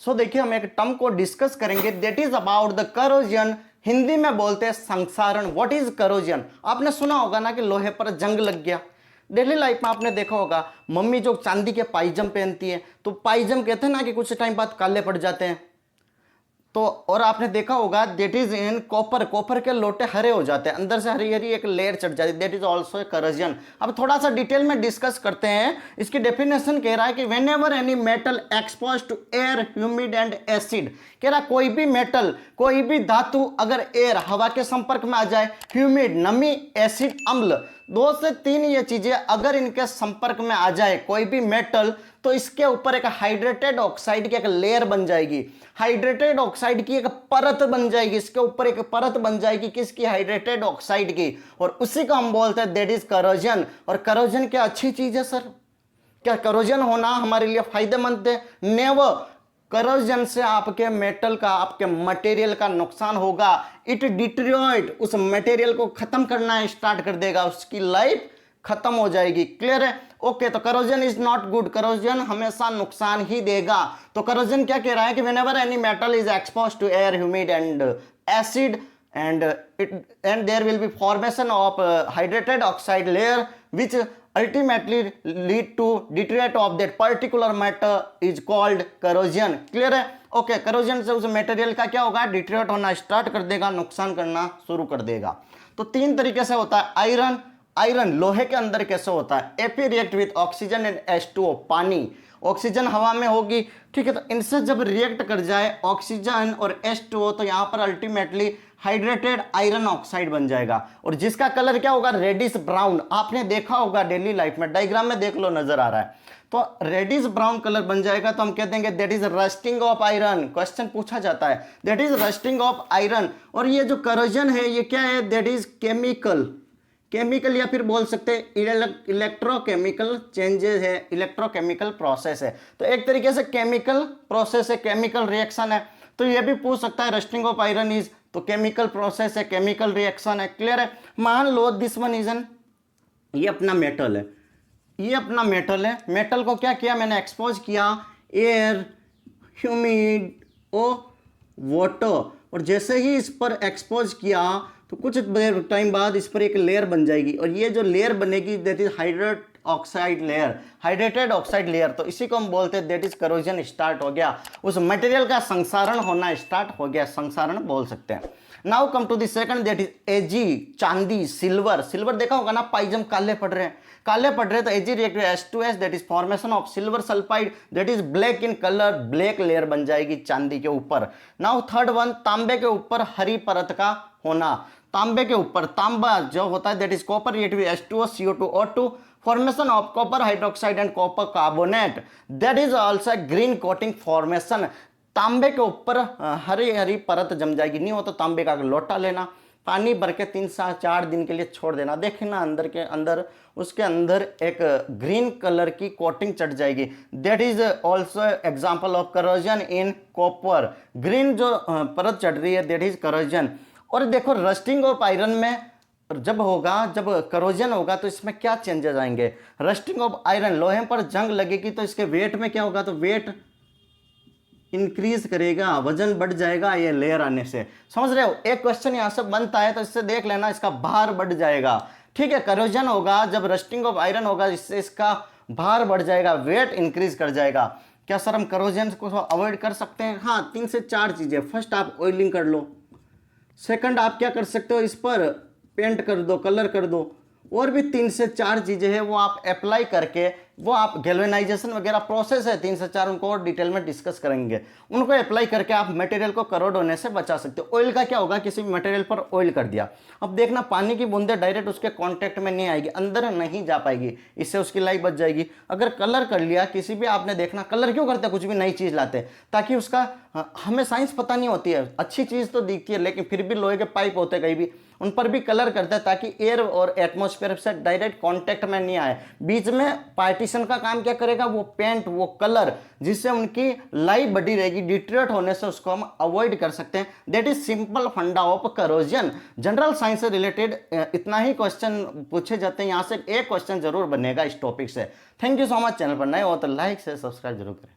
सो देखिए हम एक टर्म को डिस्कस करेंगे, that is about the corrosion. Hindi में बोलते हैं संक्षारण। What is corrosion? आपने सुना होगा ना कि लोहे पर जंग लग गया। डेली लाइफ में आपने देखा होगा मम्मी जो चांदी के पाइजम पहनती है, तो पाइजम कहते हैं ना कि कुछ टाइम बाद काले पड़ जाते हैं। तो और आपने देखा होगा that is in copper, copper के लोटे हरे हो जाते हैं, अंदर से हरी हरी एक लेयर चढ़ जाती है, that is also a corrosion. अब थोड़ा सा डिटेल में डिस्कस करते हैं। इसकी डेफिनेशन कह रहा है कि whenever any metal expose to air, humid and acid, कह रहा कोई भी मेटल, कोई भी धातु अगर एयर हवा के संपर्क में आ जाए, ह्यूमिड नमी, एसिड अम्ल, 2 से 3 ये चीजें अगर इनके संपर्क में आ जाए कोई भी मेटल, तो इसके ऊपर एक हाइड्रेटेड ऑक्साइड की एक लेयर बन जाएगी, हाइड्रेटेड ऑक्साइड की एक परत बन जाएगी, इसके ऊपर एक परत बन जाएगी किसकी? हाइड्रेटेड ऑक्साइड की, और उसी को हम बोलते हैं दैट इज करोजन। और करोजन क्या अच्छी चीज है सर? क्या करोजन होना हमारे लिए फायदेमंद है? नेवर। करोजन से आपके मेटल का, आपके मटेरियल का नुकसान होगा। इट डिटेरियोरेट, उस मटेरियल को खत्म करना स्टार्ट कर देगा, उसकी लाइफ खत्म हो जाएगी। क्लियर है? ओके, तो corrosion is not good, corrosion हमेशा नुकसान ही देगा। तो करोजन क्या कह रहा है कि whenever any metal is exposed to air, humid and acid and there will be formation of hydrated oxide layer which ultimately lead to deteriorate of that particular matter is called corrosion. Clear है? Okay, corrosion से उस material का क्या होगा? Deteriorate होना start कर देगा, नुकसान करना शुरू कर देगा। तो 3 तरीके से होता है। आयरन, आयरन लोहे के अंदर कैसे होता है? Ap react with oxygen and H2O, पानी, ऑक्सीजन हवा में होगी, ठीक है। तो इनसे जब रिएक्ट कर जाए ऑक्सीजन और H2O, तो यहां पर अल्टीमेटली हाइड्रेटेड आयरन ऑक्साइड बन जाएगा, और जिसका कलर क्या होगा? Reddish brown. आपने देखा होगा डेली लाइफ में, डायग्राम में देख लो, नजर आ रहा है। तो रेडिश ब्राउन कलर बन जाएगा, तो हम कह देंगे that is rusting of iron. Question पूछा जाता है, that is rusting of iron. और ये जो करोजन है ये क्या है? दैट इज केमिकल, केमिकल या फिर बोल सकते हैं इलेक्ट्रोकेमिकल चेंजेस है, इलेक्ट्रोकेमिकल प्रोसेस है। तो एक तरीके से केमिकल प्रोसेस है, केमिकल रिएक्शन है। तो ये भी पूछ सकता है रस्टिंग ऑफ आयरन इज, तो केमिकल प्रोसेस है, केमिकल रिएक्शन है। क्लियर है? मान लो दिस वन इज एन, ये अपना मेटल है, ये अपना मेटल है। मेटल को क्या किया मैंने? एक्सपोज किया एयर, ह्यूमिड ओ वाटर, और जैसे ही इस पर एक्सपोज किया तो कुछ देर टाइम बाद इस पर एक लेयर बन जाएगी, और ये जो लेयर बनेगी that is hydrate oxide layer, hydrated oxide layer. तो इसी को हम बोलते हैं दैट इज करोजन स्टार्ट हो गया, उस मटेरियल का संसारण होना स्टार्ट हो गया, संसारण बोल सकते हैं। Now come to the second that is AG, चांदी, सिल्वर। सिल्वर देखा होगा ना, पाइजम काले पड़ रहे हैं, काले पड़ रहे, तो AG react H2S that is formation of silver sulphide that is black in colour, black layer बन जाएगी चांदी के ऊपर। नाउ थर्ड वन, तांबे के ऊपर हरी परत का होना। तांबे के ऊपर, तांबा जो होता है that is copper react with H2O CO2 O2, formation of copper hydroxide and copper carbonate that is also green coating formation. तांबे के ऊपर हरी हरी परत जम जाएगी। नहीं हो तो तांबे का लोटा लेना, पानी भर के 3 से 4 दिन के लिए छोड़ देना, देखना अंदर के अंदर उसके अंदर एक ग्रीन कलर की कोटिंग चढ़ जाएगी। That is also example of corrosion in copper. Green जो परत चढ़ रही है दैट इज करोजन। और देखो रस्टिंग ऑफ आयरन में जब होगा, जब करोजन होगा तो इसमें क्या चेंजेस आएंगे? रस्टिंग ऑफ आयरन, लोहे पर जंग लगेगी तो इसके वेट में क्या होगा? तो वेट इंक्रीज करेगा, वजन बढ़ जाएगा ये लेयर आने से। समझ रहे हो? एक क्वेश्चन यहां से बनता है तो इससे देख लेना, इसका भार बढ़ जाएगा। ठीक है, करोजन होगा जब रस्टिंग ऑफ आयरन होगा, इससे इसका भार बढ़ जाएगा, वेट इंक्रीज कर जाएगा। क्या सर हम करोजन को अवॉइड कर सकते हैं? हाँ, 3 से 4 चीजें। फर्स्ट आप ऑयलिंग कर लो, सेकंड आप क्या कर सकते हो? इस पर पेंट कर दो, कलर कर दो, और भी 3 से 4 चीजें हैं वो आप अप्लाई करके, वो आप गैल्वेनाइजेशन वगैरह प्रोसेस है 3 से 4, उनको और डिटेल में डिस्कस करेंगे। उनको अप्लाई करके आप मटेरियल को करोड होने से बचा सकते हो। ऑयल का क्या होगा? किसी भी मटेरियल पर ऑयल कर दिया, अब देखना पानी की बूंदे डायरेक्ट उसके कांटेक्ट में नहीं आएगी, अंदर नहीं जा पाएगी, इससे उसकी लाइफ बच जाएगी। अगर कलर कर लिया किसी भी, आपने देखना कलर क्यों करते हैं? कुछ भी नई चीज लाते हैं ताकि उसका, हमें साइंस पता नहीं होती है, अच्छी चीज तो दिखती है लेकिन फिर भी लोहे के पाइप होते कहीं भी, उन पर भी कलर करता है ताकि एयर और एटमॉस्फेयर से डायरेक्ट कांटेक्ट में नहीं आए। बीच में पार्टीशन का काम क्या करेगा? वो पेंट, वो कलर, जिससे उनकी लाइफ बढ़ी रहेगी, डिटेरियोरेट होने से उसको हम अवॉइड कर सकते हैं। दैट इज सिंपल फंडा ऑफ करोजन। जनरल साइंस से रिलेटेड इतना ही क्वेश्चन पूछे जाते हैं, यहां से एक क्वेश्चन जरूर बनेगा इस टॉपिक से। Thank you so much. Channel पर नए हो तो लाइक से सब्सक्राइब जरूर करें।